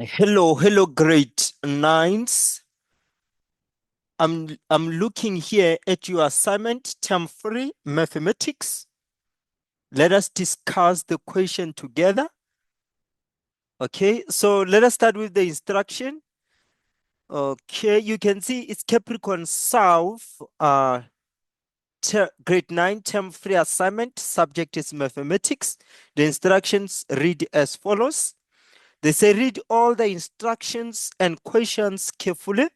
Hello, grade nines. I'm looking here at your assignment, term 3, mathematics. Let us discuss the question together. Okay, so let us start with the instruction. Okay, you can see it's Capricorn South, grade 9, term 3 assignment. Subject is mathematics. The instructions read as follows. They say read all the instructions and questions carefully.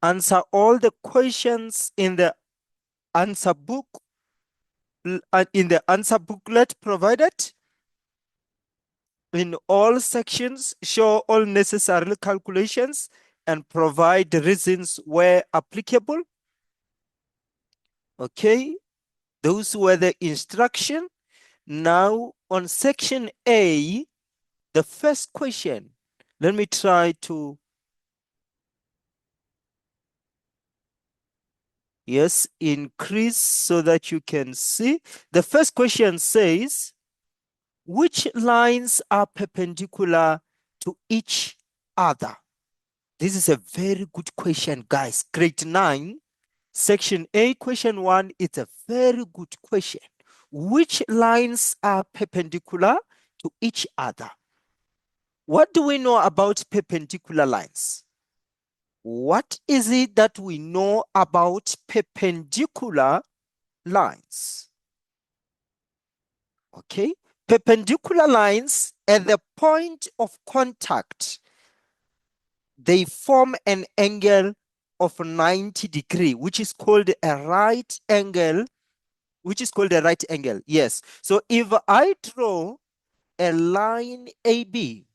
Answer all the questions in the answer book in the answer booklet provided. In all sections, show all necessary calculations and provide reasons where applicable. Okay, those were the instruction. Now on section A, the first question, let me try to increase so that you can see. The first question says, which lines are perpendicular to each other? This is a very good question, guys. Grade 9, section A, question 1, it's a very good question. Which lines are perpendicular to each other? What do we know about perpendicular lines? What is it that we know about perpendicular lines? Okay, perpendicular lines at the point of contact, they form an angle of 90 degrees, which is called a right angle, Yes. So if I draw a line AB,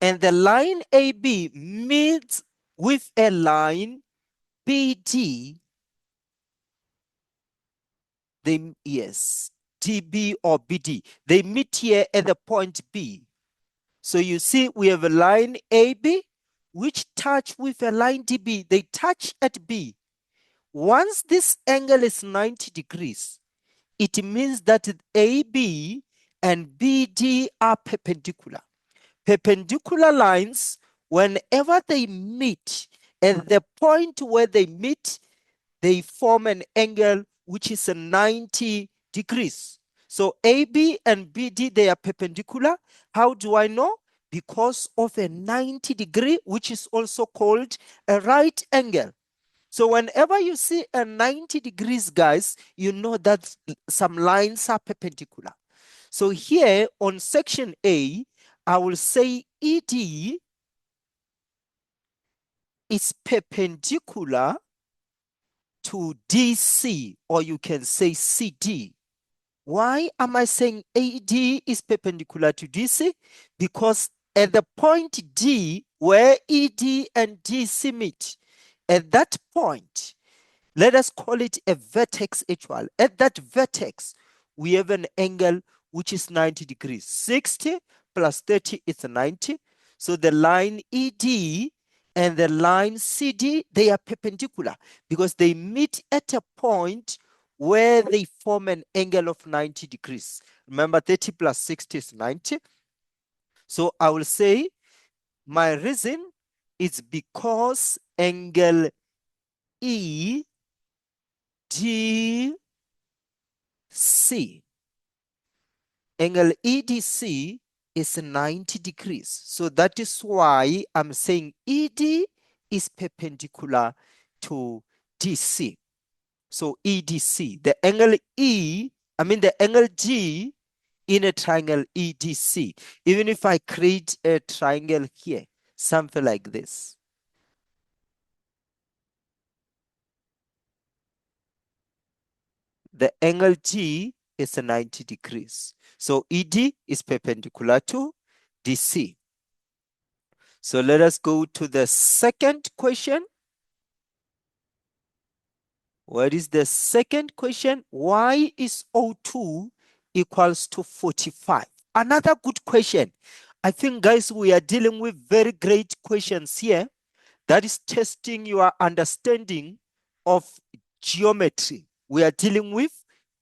and the line AB meets with a line BD, DB or BD, they meet here at the point B. So you see we have a line AB which touch with a line DB. They touch at B. Once this angle is 90 degrees, it means that AB and BD are perpendicular. Perpendicular lines, whenever they meet, at the point where they meet, they form an angle which is 90 degrees. So AB and BD, they are perpendicular. How do I know? Because of a 90 degree, which is also called a right angle. So whenever you see a 90 degrees, guys, you know that some lines are perpendicular. So here on section A, I will say ED is perpendicular to DC, or you can say CD. Why am I saying AD is perpendicular to DC? Because at the point D, where ED and DC meet, at that point, let us call it a vertex actual. At that vertex, we have an angle which is 90 degrees. 60 plus 30 is 90. So the line ED and the line CD, they are perpendicular because they meet at a point where they form an angle of 90 degrees. Remember, 30 plus 60 is 90. So I will say my reason is because angle EDC angle EDC is 90 degrees. So that is why I'm saying ED is perpendicular to DC. So EDC, the angle the angle G in a triangle EDC. Even if I create a triangle here, something like this. The angle G is 90 degrees. So ED is perpendicular to DC. So let us go to the second question. What is the second question? Why is O2 equals to 45? Another good question. I think, guys, we are dealing with very great questions here that is testing your understanding of geometry. We are dealing with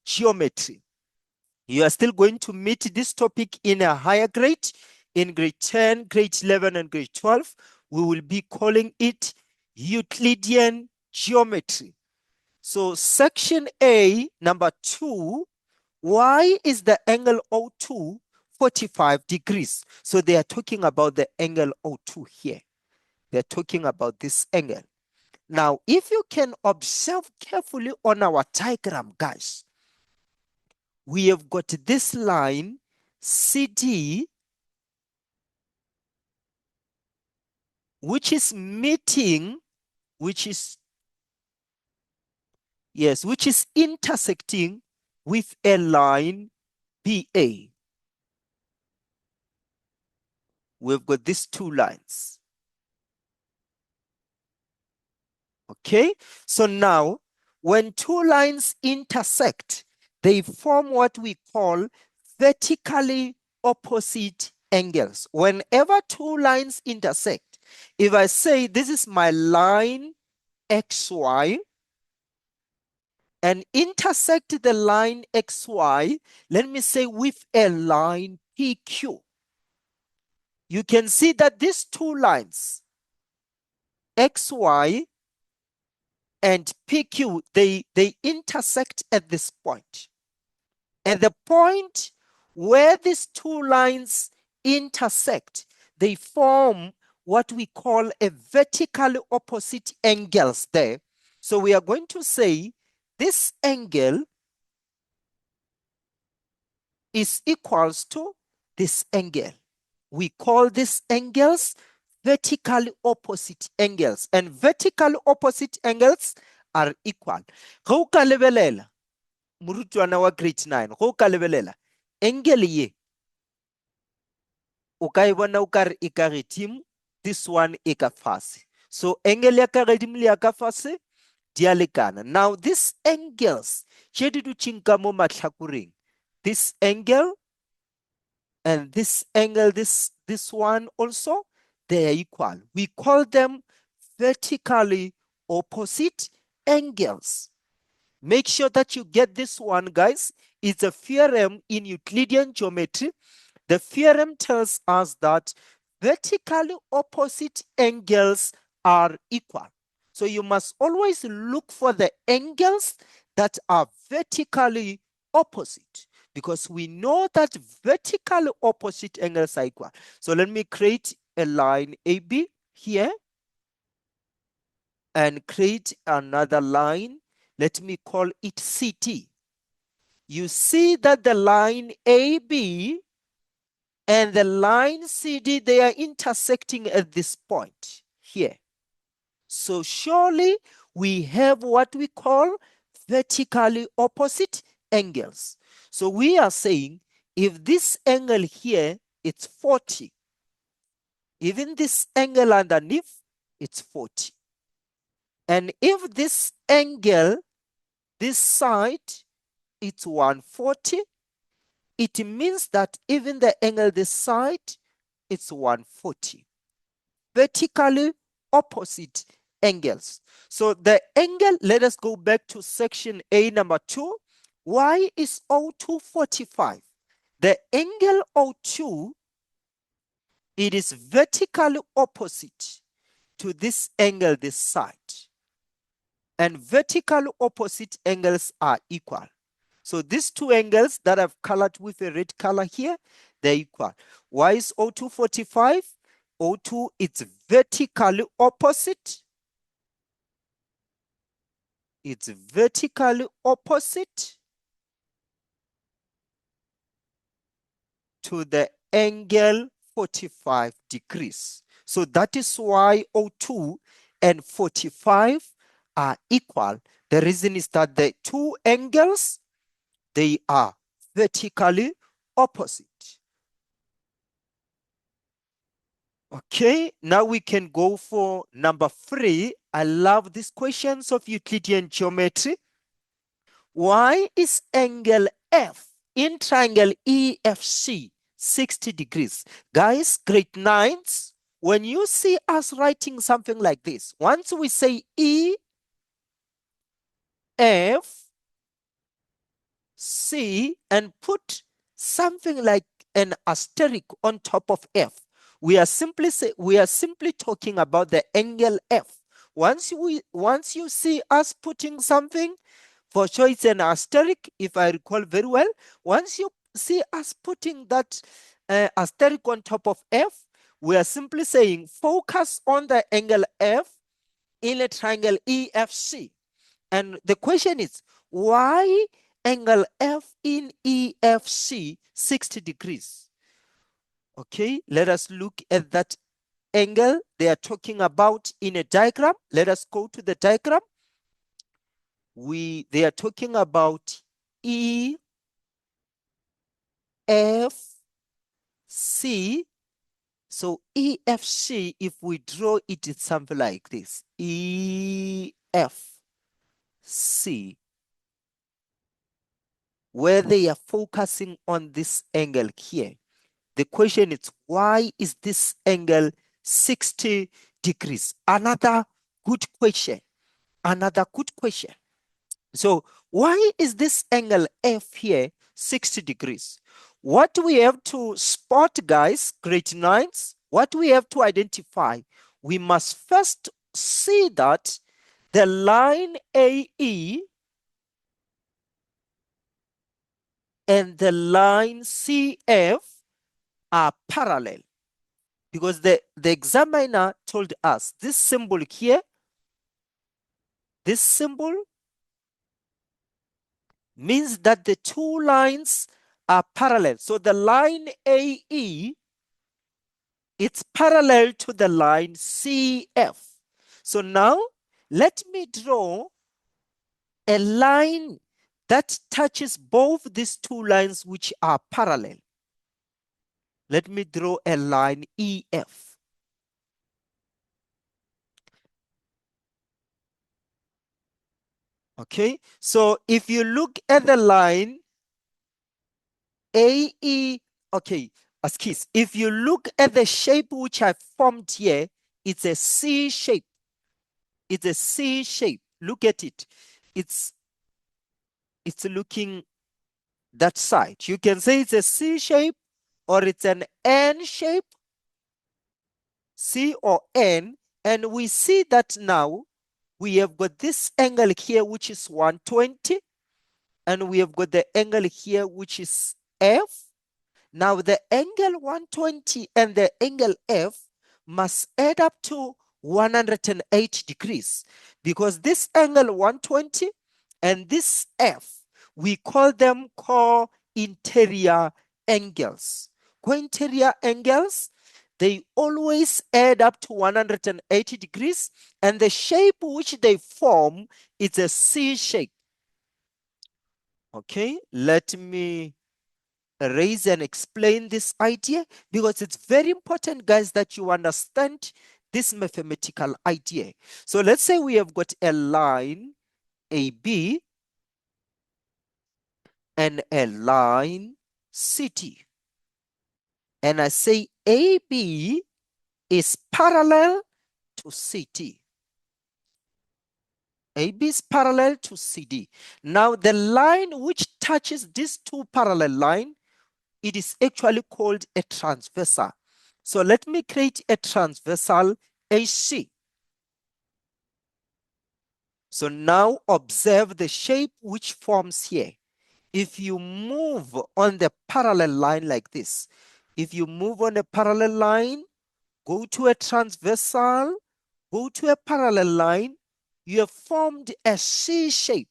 geometry. You are still going to meet this topic in a higher grade. In grade 10, grade 11, and grade 12, we will be calling it Euclidean geometry. So section A, number 2, why is the angle O2 45 degrees? So they are talking about the angle O2 here. They're talking about this angle. Now, if you can observe carefully on our diagram, guys, we have got this line CD, which is meeting, which is intersecting with a line BA. We've got these two lines. Okay, so now when two lines intersect, they form what we call vertically opposite angles. Whenever two lines intersect, if I say this is my line XY and intersect the line XY, let me say with a line PQ, you can see that these two lines, XY and PQ, they intersect at this point. At the point where these two lines intersect, they form what we call a vertically opposite angles there. So we are going to say this angle is equals to this angle. We call these angles vertically opposite angles, and vertical opposite angles are equal. Go ka lebelela morutwana wa grade 9, go ka lebelela angle ye o ka e bona o ka re e ka redimo, this one e ka fase. So angle ya ka redimo le ya ka fase di a lekana. Now these angles tše di dutšeng ka mo mahlakoreng, this angle and this angle, this one also, they are equal. We call them vertically opposite angles. Make sure that you get this one, guys. It's a theorem in Euclidean geometry. The theorem tells us that vertically opposite angles are equal. So you must always look for the angles that are vertically opposite, because we know that vertically opposite angles are equal. So let me create a line AB here and create another line. Let me call it CT. You see that the line AB and the line CD, they are intersecting at this point here. So surely we have what we call vertically opposite angles. So we are saying if this angle here, it's 40, even this angle underneath, it's 40. And if this angle, this side, it's 140, it means that even the angle this side, it's 140. Vertically opposite angles. So the angle, let us go back to section A number 2. Why is O2 45? The angle O2, it is vertically opposite to this angle this side. And vertical opposite angles are equal. So these two angles that I've colored with a red color here, they're equal. Why is O2 45? O2, it's vertically opposite. It's vertically opposite to the angle 45 degrees. So that is why O2 and 45 are equal. The reason is that the two angles, they are vertically opposite. Okay, now we can go for number 3. I love these questions of Euclidean geometry. Why is angle F in triangle EFC 60 degrees? Guys, grade 9s, when you see us writing something like this, once we say EF C and put something like an asterisk on top of F. We are simply talking about the angle F. Once you see us putting something, for sure it's an asterisk, if I recall very well. Once you see us putting that asterisk on top of F, we are simply saying focus on the angle F in a triangle EFC. And the question is, why angle F in EFC 60 degrees? Okay, let us look at that angle they are talking about in a diagram. Let us go to the diagram. They are talking about EFC. So EFC, if we draw it, it's something like this. EFC, where they are focusing on this angle here. The question is, why is this angle 60 degrees? Another good question. Another good question. So why is this angle F here 60 degrees? What we have to spot, guys, grade 9s, what we have to identify, we must first see that the line AE and the line CF are parallel, because the examiner told us this symbol here, this symbol means that the two lines are parallel. So the line AE, it's parallel to the line CF. So now let me draw a line that touches both these two lines which are parallel. Let me draw a line EF. Okay, so if you look at the line AE, okay, excuse, if you look at the shape which I formed here, it's a C shape. It's a C shape. Look at it. It's looking that side. You can say it's a C shape or it's an N shape, C or N. And we see that now we have got this angle here, which is 120. And we have got the angle here, which is F. Now the angle 120 and the angle F must add up to 180 degrees, because this angle 120 and this F, we call them co-interior angles. Co-interior angles, they always add up to 180 degrees, and the shape which they form is a C shape. Okay, let me raise and explain this idea, because it's very important, guys, that you understand this mathematical idea. So let's say we have got a line AB and a line CD. And I say AB is parallel to CD. AB is parallel to CD. Now the line which touches these two parallel lines, it is actually called a transversal. So let me create a transversal AC. So now observe the shape which forms here. If you move on the parallel line like this, if you move on a parallel line, go to a transversal, go to a parallel line, you have formed a C shape.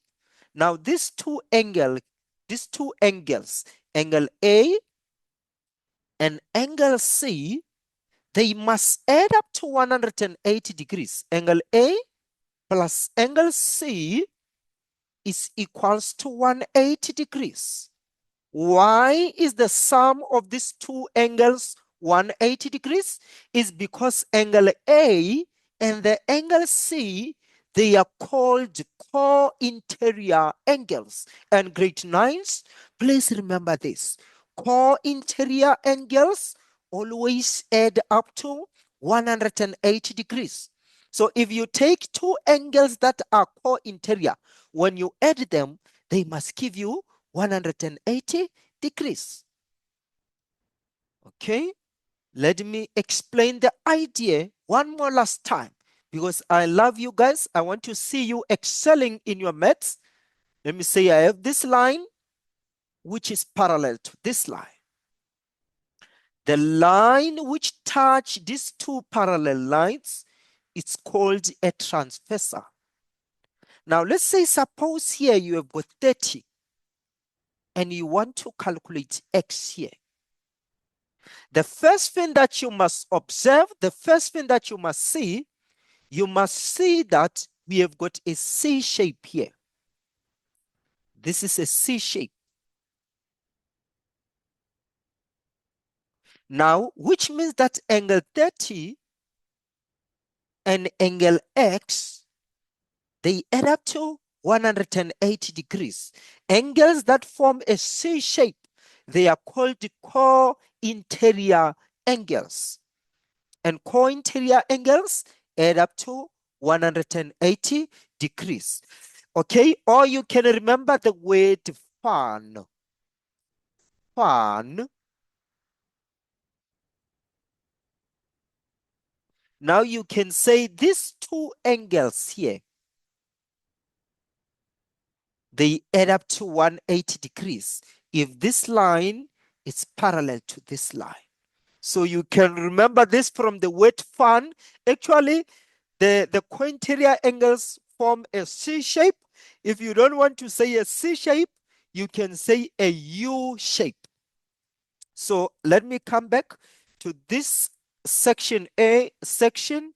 Now these two angles, angle A and angle C, they must add up to 180 degrees. Angle A plus angle C is equals to 180 degrees. Why is the sum of these two angles 180 degrees? Is because angle A and the angle C, they are called co-interior angles. And grade 9s, please remember this. Co-interior angles always add up to 180 degrees. So if you take two angles that are co-interior, when you add them, they must give you 180 degrees. Okay, let me explain the idea one more last time because I love you guys. I want to see you excelling in your maths. Let me say I have this line which is parallel to this line. The line which touch these two parallel lines, it's called a transversal. Now let's say suppose here you have got 30 and you want to calculate x here. The first thing that you must observe, the first thing that you must see that we have got a C shape here. This is a C shape. Now, which means that angle 30 and angle X, they add up to 180 degrees. Angles that form a C shape, they are called co-interior angles. And co-interior angles add up to 180 degrees. Okay, or you can remember the word fan. Fan. Now you can say these two angles here, they add up to 180 degrees if this line is parallel to this line. So you can remember this from the word fan. Actually, the co-interior angles form a C shape. If you don't want to say a C shape, you can say a U shape. So let me come back to this section A. Section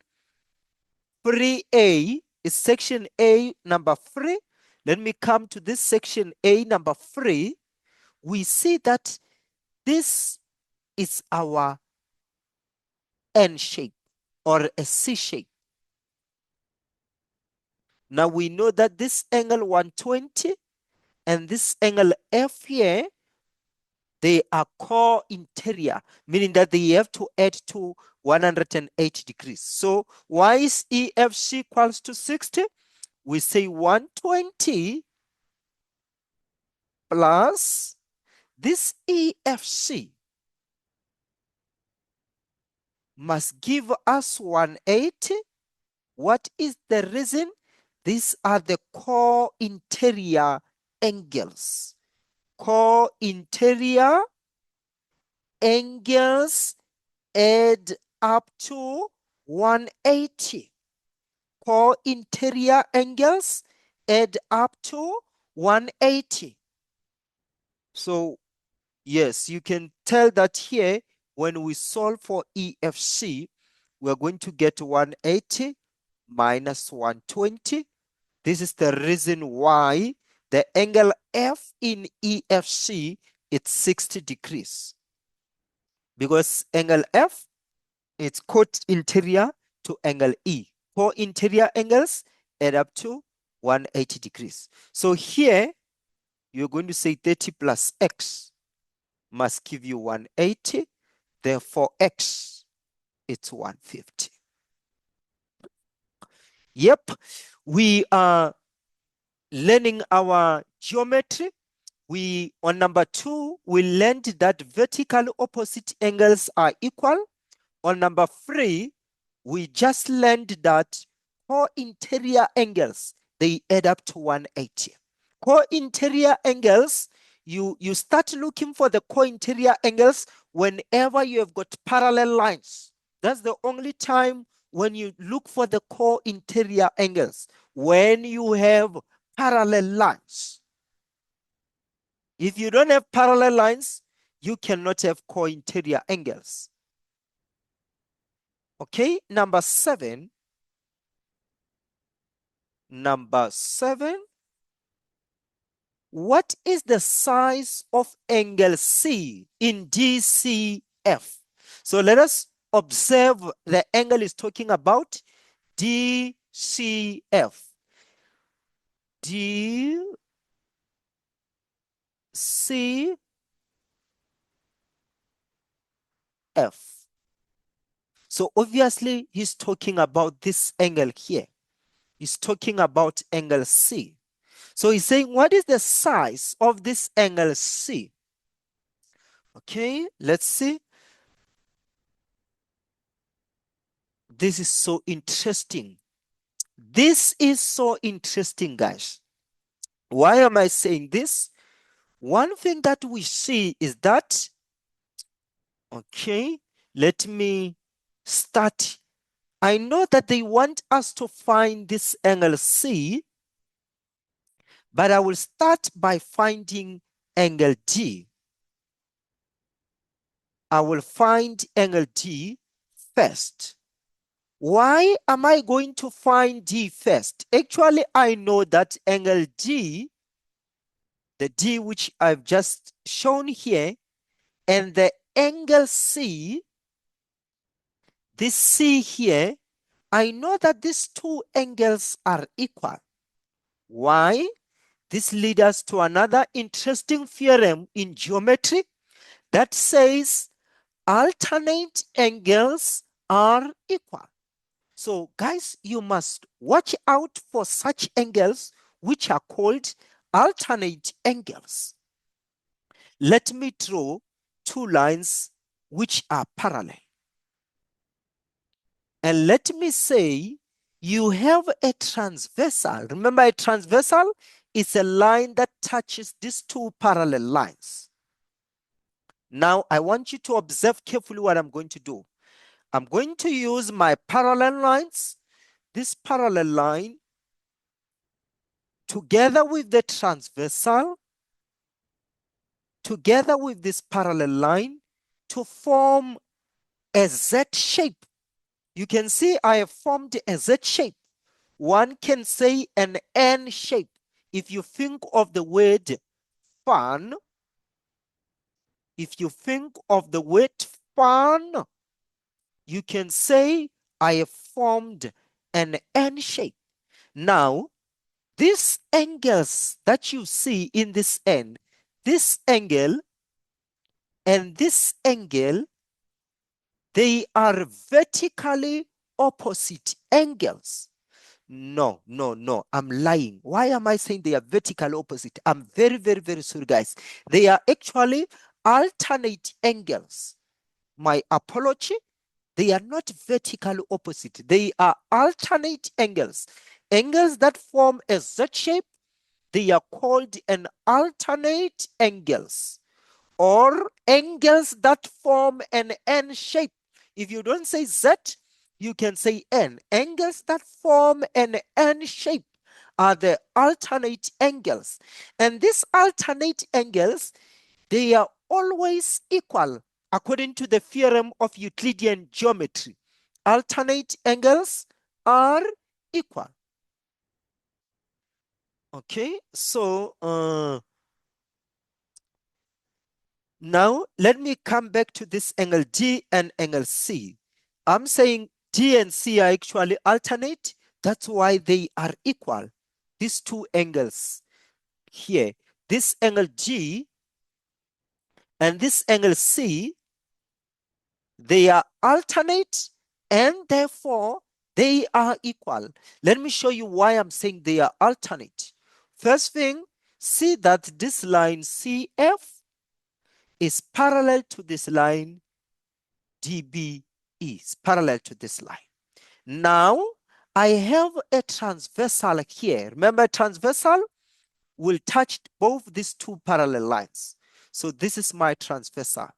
3A is section A number 3. Let me come to this section A number 3. We see that this is our N shape or a C shape. Now we know that this angle 120 and this angle F here, they are co-interior, meaning that they have to add to 180 degrees. So why is EFC equals to 60? We say 120 plus this EFC must give us 180. What is the reason? These are the co-interior angles. Co-interior angles add up to 180. Co-interior angles add up to 180. So yes, you can tell that here when we solve for EFC, we're going to get 180 minus 120. This is the reason why the angle F in EFC is 60 degrees. Because angle F is co-interior to angle E. Co-interior angles add up to 180 degrees. So here, you're going to say 30 plus X must give you 180. Therefore, X, it's 150. Yep, we are learning our geometry. On number 2, we learned that vertical opposite angles are equal. On number 3, we just learned that co-interior angles, they add up to 180. Co-interior angles, you start looking for the co-interior angles whenever you have got parallel lines. That's the only time when you look for the co-interior angles, when you have parallel lines. If you don't have parallel lines, you cannot have co-interior angles. Okay, number 7. Number 7. What is the size of angle C in DCF? So let us observe the angle is talking about DCF. DCF. So obviously he's talking about this angle here. He's talking about angle C. So he's saying, what is the size of this angle C? Okay, let's see. This is so interesting. This is so interesting, guys. Why am I saying this? One thing that we see is that, okay, let me start. I know that they want us to find this angle C, but I will start by finding angle D. I will find angle D first. Why am I going to find D first? Actually, I know that angle D, the D which I've just shown here, and the angle C, this C here, I know that these two angles are equal. Why? This leads us to another interesting theorem in geometry that says alternate angles are equal. So guys, you must watch out for such angles which are called alternate angles. Let me draw two lines which are parallel. And let me say you have a transversal. Remember, a transversal is a line that touches these two parallel lines. Now, I want you to observe carefully what I'm going to do. I'm going to use my parallel lines, this parallel line, together with the transversal, together with this parallel line, to form a Z shape. You can see I have formed a Z shape. One can say an N shape. If you think of the word fan, if you think of the word fan, you can say I have formed an N shape. Now, these angles that you see in this N, this angle and this angle, they are vertically opposite angles. No, no, no, I'm lying. Why am I saying they are vertical opposite? I'm very, very, very sorry, guys. They are actually alternate angles. My apology. They are not vertical opposite. They are alternate angles. Angles that form a Z shape, they are called an alternate angles, or angles that form an N shape. If you don't say Z, you can say N. Angles that form an N shape are the alternate angles. And these alternate angles, they are always equal according to the theorem of Euclidean geometry. Alternate angles are equal. Okay, so now let me come back to this angle D and angle C. I'm saying D and C are actually alternate. That's why they are equal. These two angles here, this angle G and this angle C, they are alternate and therefore they are equal. Let me show you why I'm saying they are alternate. First thing, see that this line CF is parallel to this line DB is parallel to this line. Now, I have a transversal here. Remember, transversal will touch both these two parallel lines. So this is my transversal.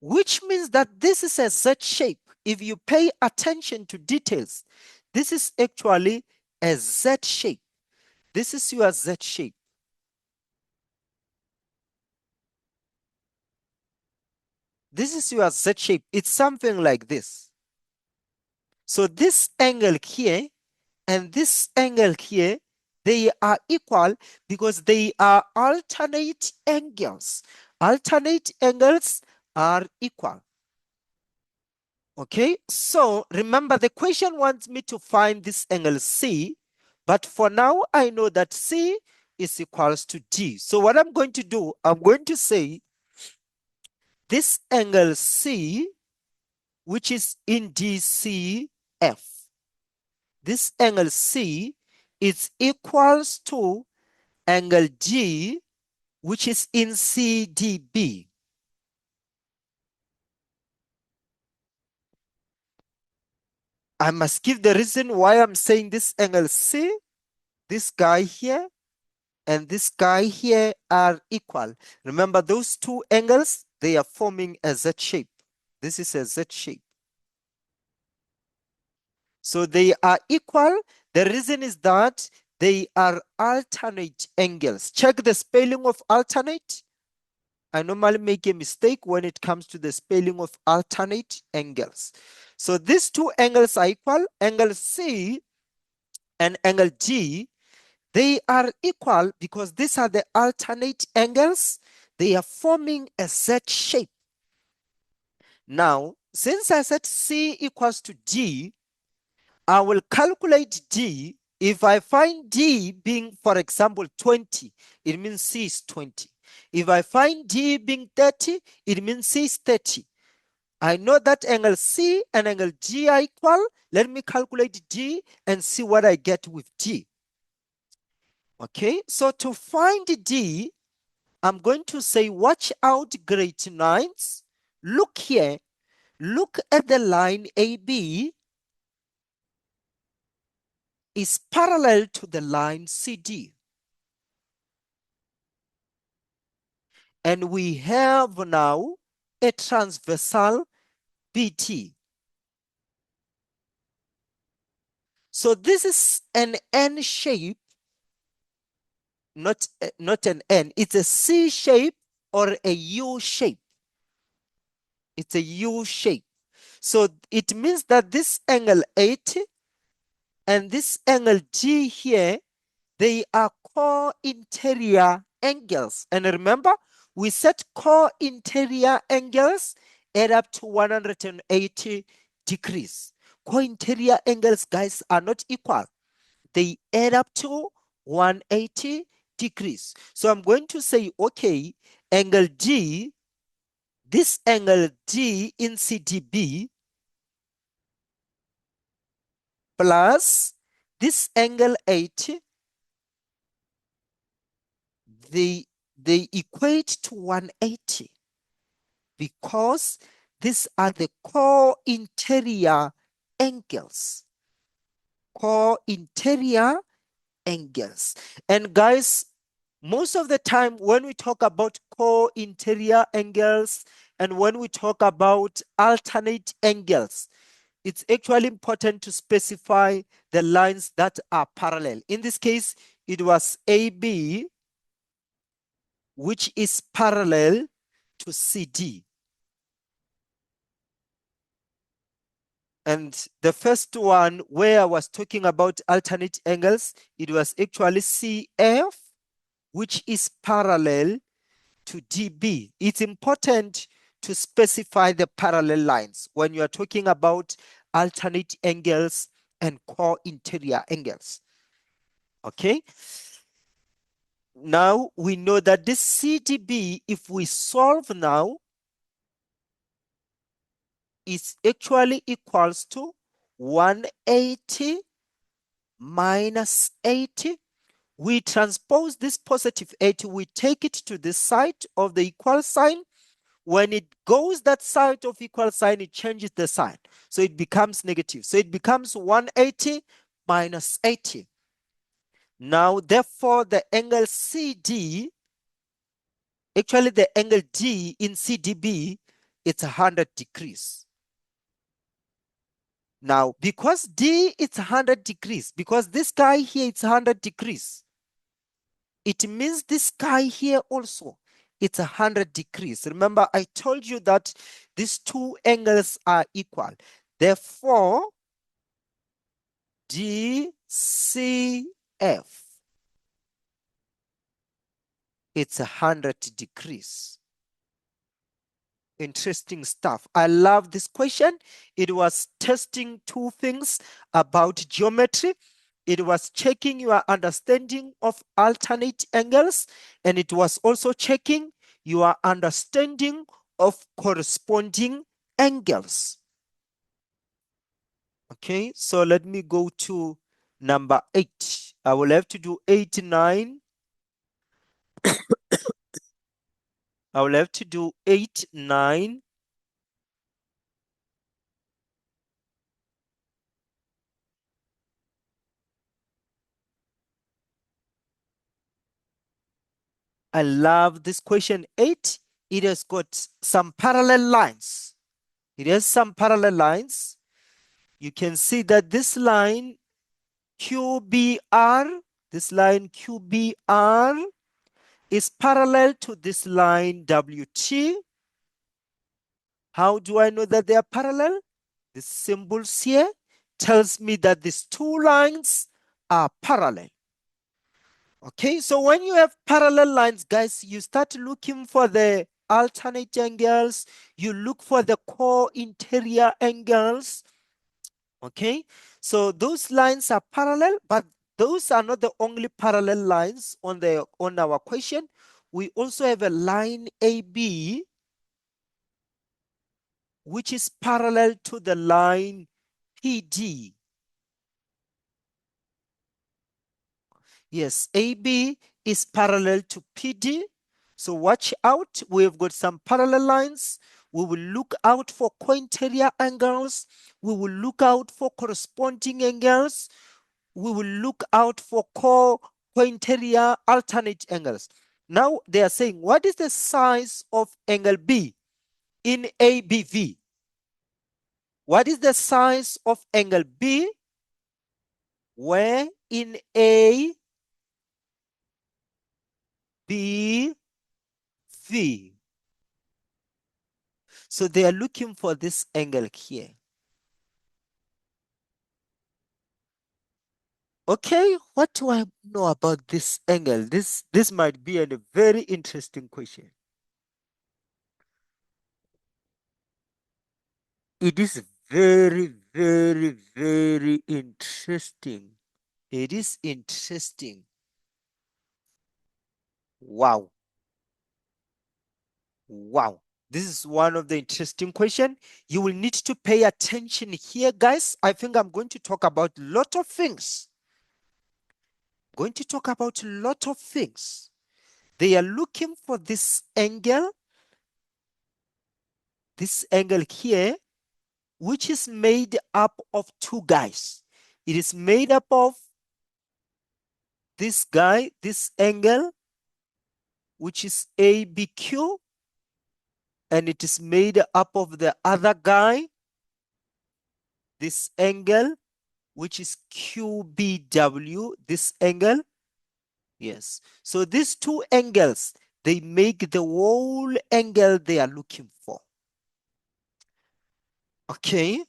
Which means that this is a Z shape. If you pay attention to details, this is actually a Z shape. This is your Z shape. This is your Z shape. It's something like this. So this angle here and this angle here, they are equal because they are alternate angles. Alternate angles are equal. Okay, so remember the question wants me to find this angle C, but for now I know that C is equals to D. So what I'm going to do, I'm going to say this angle C, which is in DCF. This angle C is equals to angle G, which is in CDB. I must give the reason why I'm saying this angle C, this guy here, and this guy here are equal. Remember those two angles, they are forming a Z shape. This is a Z shape. So they are equal. The reason is that they are alternate angles. Check the spelling of alternate. I normally make a mistake when it comes to the spelling of alternate angles. So these two angles are equal. Angle C and angle G, they are equal because these are the alternate angles. They are forming a Z shape. Now, since I said C equals to D, I will calculate D. If I find D being, for example, 20, it means C is 20. If I find D being 30, it means C is 30. I know that angle C and angle G are equal. Let me calculate D and see what I get with D. Okay, so to find D, I'm going to say, watch out, grade 9s. Look here. Look at the line AB is parallel to the line CD. And we have now a transversal BT. So this is an N shape, not an N. It's a C shape or a U shape. It's a U shape. So it means that this angle 80 and this angle G here, they are co-interior angles. And remember, we set co-interior angles add up to 180 degrees. Co-interior angles, guys, are not equal. They add up to 180 degrees. So I'm going to say, okay, angle D, this angle D in CDB plus this angle 80, they equate to 180 because these are the co-interior angles. Co-interior angles. And guys, most of the time when we talk about co-interior angles and when we talk about alternate angles, it's actually important to specify the lines that are parallel. In this case, it was AB, which is parallel to CD. And the first one where I was talking about alternate angles, it was actually CF, which is parallel to DB. It's important to specify the parallel lines when you are talking about alternate angles and co-interior angles. Okay. Now we know that this CDB, if we solve now, is actually equals to 180 minus 80. We transpose this positive 80, we take it to the side of the equal sign. When it goes that side of equal sign, it changes the sign. So it becomes negative. So it becomes 180 minus 80. Now, therefore, the angle CD, actually the angle D in CDB, it's 100 degrees. Now, because D it's 100 degrees, because this guy here it's 100 degrees, it means this guy here also it's 100 degrees. Remember, I told you that these two angles are equal. Therefore, DCF, it's 100 degrees. Interesting stuff. I love this question. It was testing two things about geometry. It was checking your understanding of alternate angles, and it was also checking your understanding of corresponding angles. Okay, so let me go to number 8. I will have to do 8, 9. I will have to do 8, 9. I love this question 8. It has got some parallel lines. It has some parallel lines. You can see that this line QBR, this line QBR is parallel to this line WT. How do I know that they are parallel? The symbols here tells me that these two lines are parallel. Okay, so when you have parallel lines, guys, you start looking for the alternate angles. You look for the core interior angles. Okay, so those lines are parallel, but those are not the only parallel lines on our question. We also have a line AB, which is parallel to the line PD. Yes, AB is parallel to PD. So watch out. We've got some parallel lines. We will look out for cointerior angles. We will look out for corresponding angles. We will look out for cointerior alternate angles. Now they are saying, what is the size of angle B in ABV? What is the size of angle B where in A, B, V? So they are looking for this angle here. Okay, what do I know about this angle? This might be a very interesting question. It is very, very, very interesting. It is interesting. Wow. Wow. This is one of the interesting questions. You will need to pay attention here, guys. I think I'm going to talk about a lot of things. Going to talk about a lot of things. They are looking for this angle here, which is made up of two guys. It is made up of this guy, this angle, which is ABQ, and it is made up of the other guy, this angle, which is QBW, this angle. Yes. So these two angles, they make the whole angle they are looking for. Okay.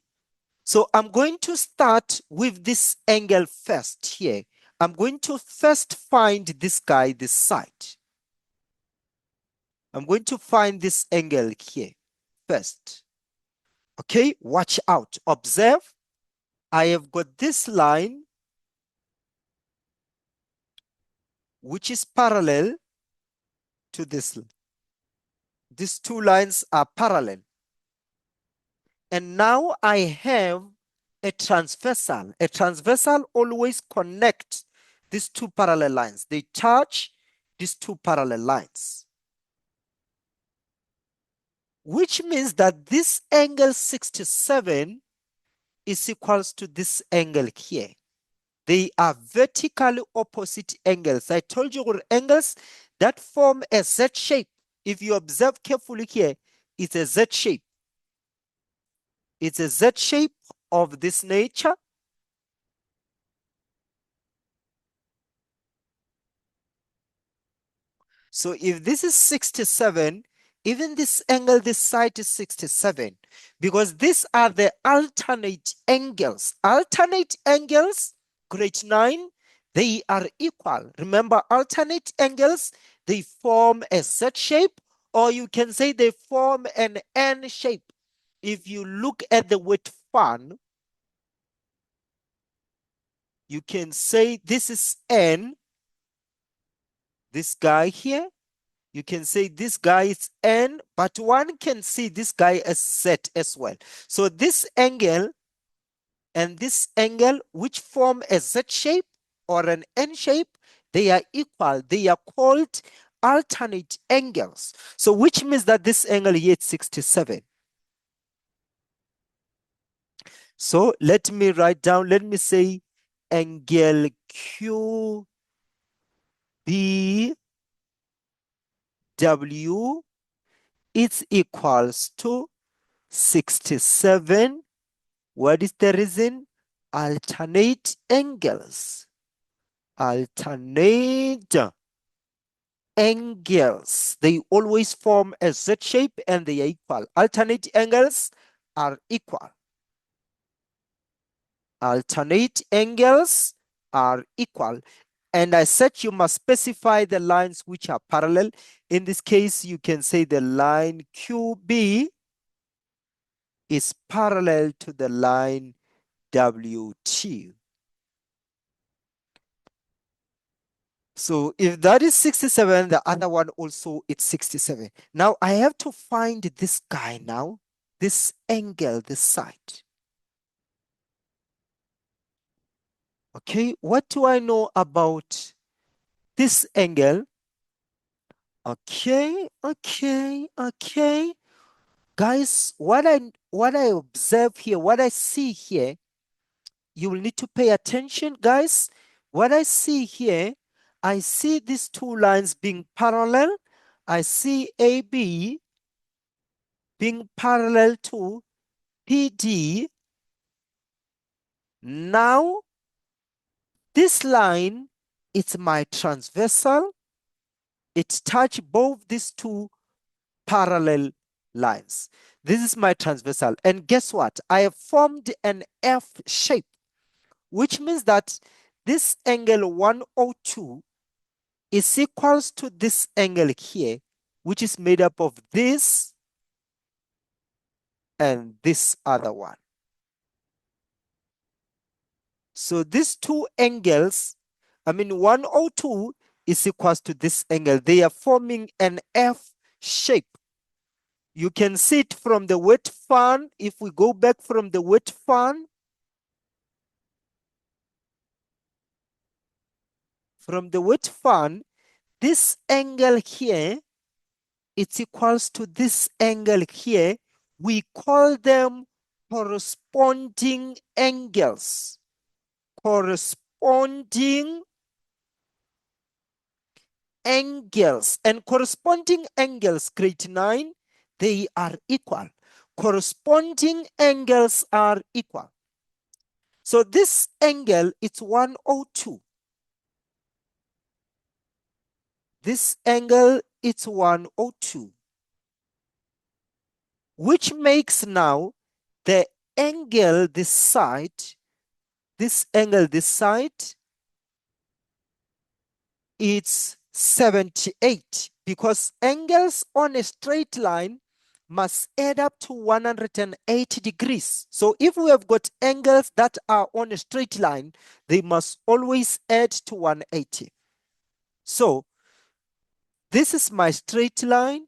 So I'm going to start with this angle first here. I'm going to first find this guy, this side. I'm going to find this angle here first. Okay, watch out. Observe. I have got this line, which is parallel to this. These two lines are parallel. And now I have a transversal. A transversal always connects these two parallel lines. They touch these two parallel lines, which means that this angle 67 is equals to this angle here. They are vertically opposite angles. I told you angles that form a Z shape. If you observe carefully here, it's a Z shape. It's a Z shape of this nature. So if this is 67, even this angle, this side is 67, because these are the alternate angles. Alternate angles, grade 9, they are equal. Remember, alternate angles, they form a Z shape, or you can say they form an N shape. If you look at the word fan, you can say this is N, this guy here. You can say this guy is N, but one can see this guy as Z as well. So this angle and this angle, which form a Z shape or an N shape, they are equal. They are called alternate angles. So which means that this angle here is 67. So let me write down, let me say angle QBW is equals to 67. What is the reason? Alternate angles. Alternate angles. They always form a Z shape and they are equal. Alternate angles are equal. Alternate angles are equal. And I said you must specify the lines which are parallel. In this case, you can say the line QB is parallel to the line WT. So if that is 67, the other one also is 67. Now I have to find this guy now, this angle, this side. Okay, what do I know about this angle? Okay. Guys, what I observe here, what I see here, you will need to pay attention, guys. What I see here, I see these two lines being parallel. I see AB being parallel to PD. Now, this line, it's my transversal. It touches both these two parallel lines. This is my transversal. And guess what? I have formed an F shape, which means that this angle 102 is equals to this angle here, which is made up of this and this other one. So these two angles, 102 is equals to this angle. They are forming an F shape. You can see it from the wet fan. If we go back from the wet fan, this angle here, it's equals to this angle here. We call them corresponding angles. Corresponding angles. And corresponding angles, grade 9, they are equal. Corresponding angles are equal. So this angle, it's 102. This angle, it's 102. Which makes now the angle this side, it's 78, because angles on a straight line must add up to 180 degrees. So if we have got angles that are on a straight line, they must always add to 180. So this is my straight line,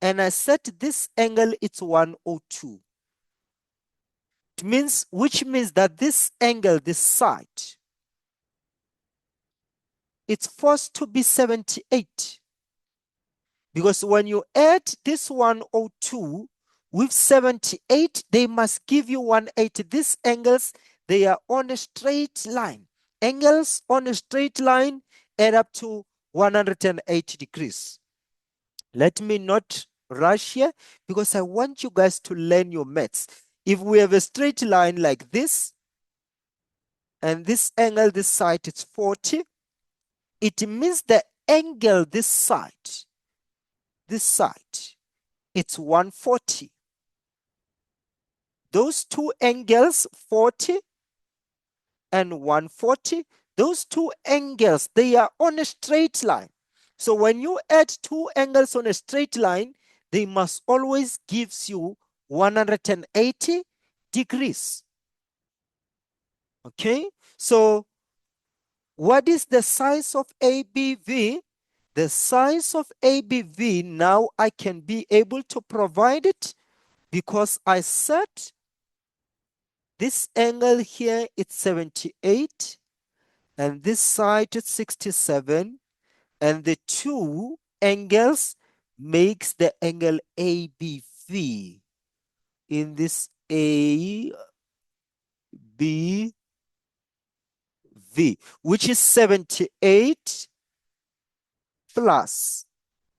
and I set this angle, it's 102. Which means that this angle, this side, it's forced to be 78. Because when you add this 102 with 78, they must give you 180. These angles, they are on a straight line. Angles on a straight line add up to 180 degrees. Let me not rush here, because I want you guys to learn your maths. If we have a straight line like this, and this angle, this side, it's 40, it means the angle this side, it's 140. Those two angles, 40 and 140, those two angles, they are on a straight line. So when you add two angles on a straight line, they must always give you 180 degrees. Okay, so what is the size of ABV? The size of ABV, now I can be able to provide it, because I set This angle here, it's 78, and this side is 67, and the two angles makes the angle ABV. In this ABV, which is 78 plus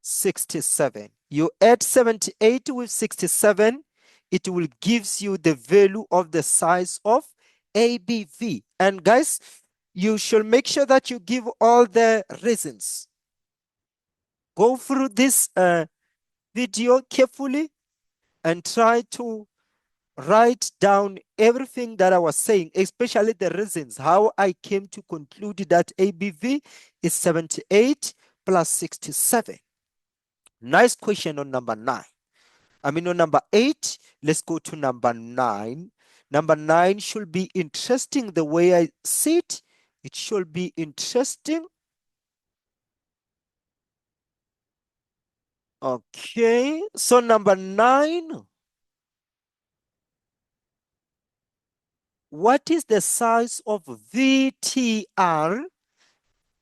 67. You add 78 with 67, it will gives you the value of the size of ABV. And guys, you should make sure that you give all the reasons. Go through this video carefully and try to write down everything that I was saying, especially the reasons, how I came to conclude that ABV is 78 plus 67. Nice question on number 9. I mean on number 8. Let's go to number 9. Number 9 should be interesting the way I see it. It should be interesting. Okay, so number 9. What is the size of VTR?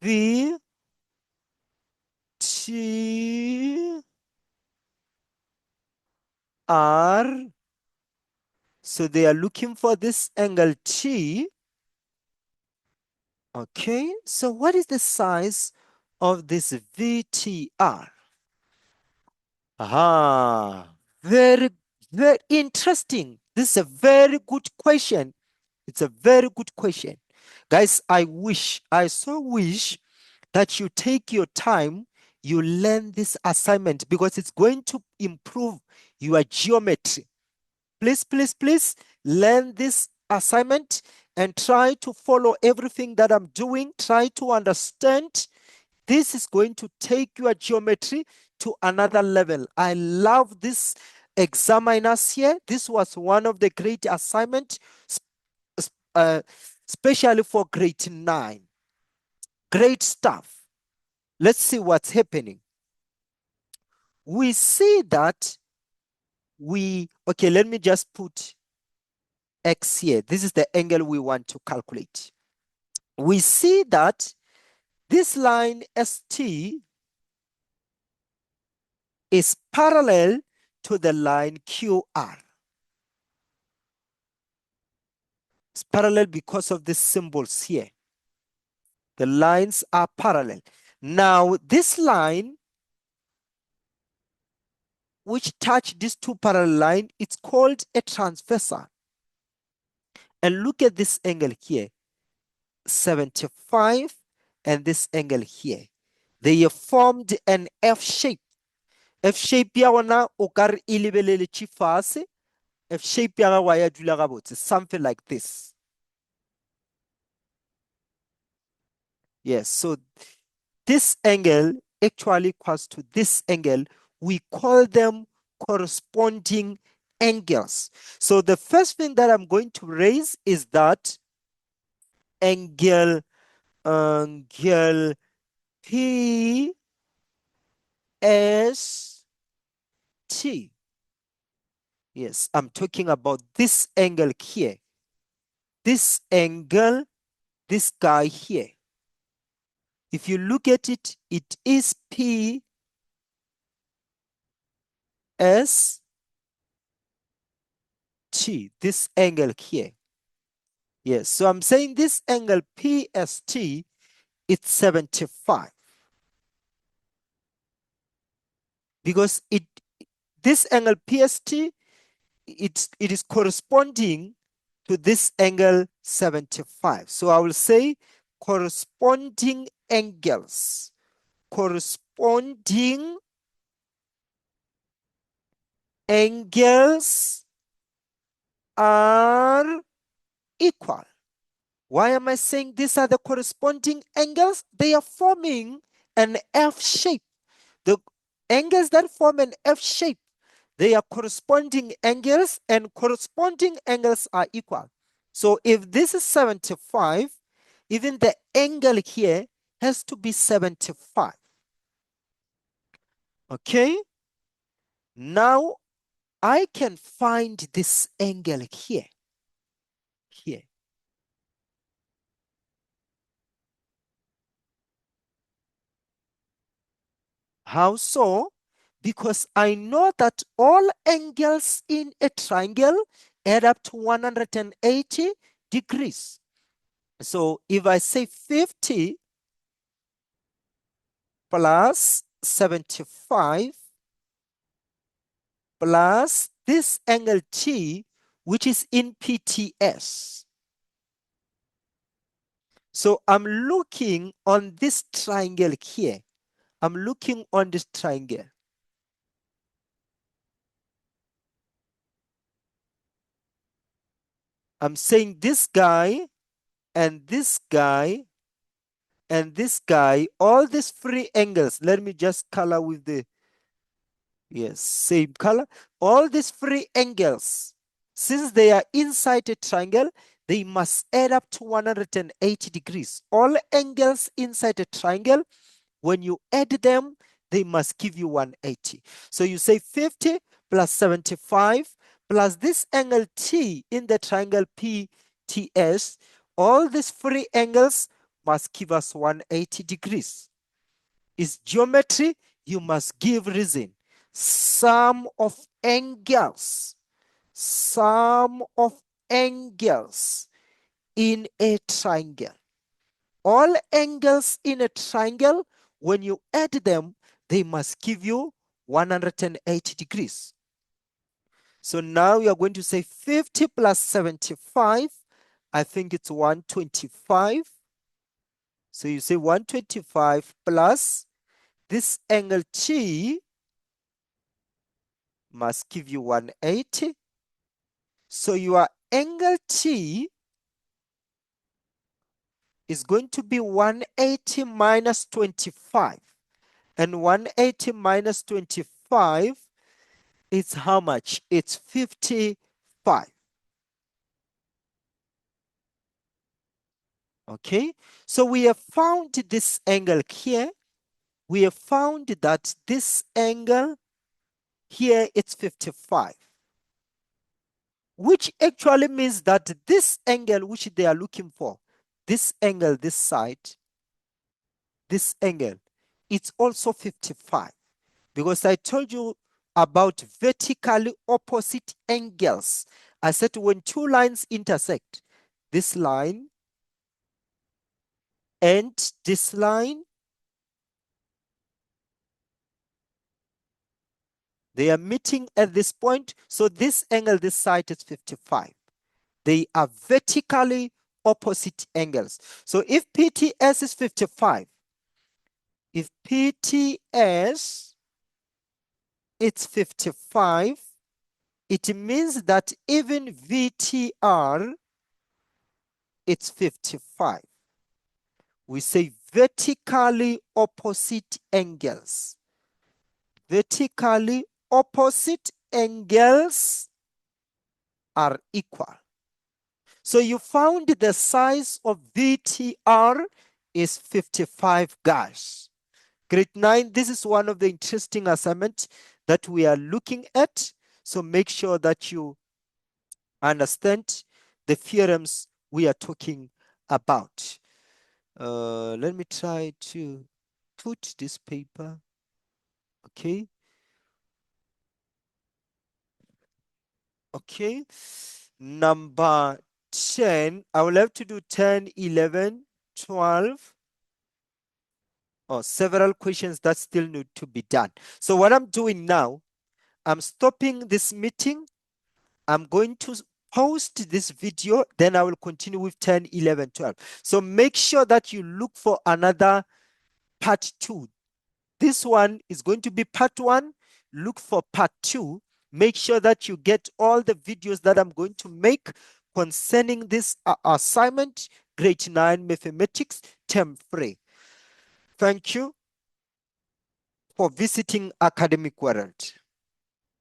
VTR. So they are looking for this angle T. Okay, so what is the size of this VTR? Ah, very, very interesting. This is a very good question. It's a very good question. Guys, I so wish that you take your time, you learn this assignment because it's going to improve your geometry. Please, please, please learn this assignment and try to follow everything that I'm doing. Try to understand. This is going to take your geometry to another level. I love this examiners here. This was one of the great assignments, especially for grade 9. Great stuff. Let's see what's happening. We see that okay, let me just put X here. This is the angle we want to calculate. We see that this line ST is parallel to the line QR. It's parallel because of the symbols here. The lines are parallel. Now, this line, which touch these two parallel lines, it's called a transversal. And look at this angle here, 75, and this angle here. They have formed an F shape. F shape ya ona o ka re e lebeletse fatshe. F shape ya gago ya dula gabotse, something like this. Yes, so this angle actually equals to this angle. We call them corresponding angles. So the first thing that I'm going to raise is that angle P S T. Yes, I'm talking about this angle here. This angle, this guy here. If you look at it, it is P S T, this angle here. Yes, so I'm saying this angle PST, it's 75. Because this angle PST, it is corresponding to this angle 75. So I will say corresponding angles. Corresponding angles are equal. Why am I saying these are the corresponding angles? They are forming an F shape. The angles that form an F shape, they are corresponding angles, and corresponding angles are equal. So if this is 75, even the angle here has to be 75. Okay? Now I can find this angle here. here. How so? Because I know that all angles in a triangle add up to 180 degrees. So if I say 50 plus 75 plus this angle T, which is in PTS. So I'm looking on this triangle here. I'm looking on this triangle. I'm saying this guy and this guy and this guy, all these three angles, let me just color with the, yes, same color. All these three angles, since they are inside a triangle, they must add up to 180 degrees. All angles inside a triangle, when you add them, they must give you 180. So you say 50 plus 75 plus this angle T in the triangle PTS, all these three angles must give us 180 degrees. Is geometry, you must give reason. Sum of angles in a triangle. All angles in a triangle, when you add them, they must give you 180 degrees. So now we are going to say 50 plus 75. I think it's 125. So you say 125 plus this angle T must give you 180. So your angle T is going to be 180 minus 25. And 180 minus 25 is how much? It's 55. Okay, so we have found this angle here. We have found that this angle here, it's 55. Which actually means that this angle which they are looking for, this angle, this side, this angle, it's also 55. Because I told you about vertically opposite angles. I said when two lines intersect, this line and this line, they are meeting at this point. So this angle, this side is 55. They are vertically opposite angles. So if PTS is 55, if PTS it's 55, it means that even VTR it's 55. We say vertically opposite angles. Vertically opposite angles are equal. So you found the size of VTR is 55, guys. Grade 9, this is one of the interesting assignments that we are looking at. So make sure that you understand the theorems we are talking about. Let me try to put this paper. Okay. Okay. Number 10, I will have to do 10, 11, 12. Oh, several questions that still need to be done. So what I'm doing now, I'm stopping this meeting. I'm going to post this video, then I will continue with 10, 11, 12. So make sure that you look for another part 2. This one is going to be part 1. Look for part 2. Make sure that you get all the videos that I'm going to make concerning this assignment, grade 9 mathematics, term 3. Thank you for visiting Academic World.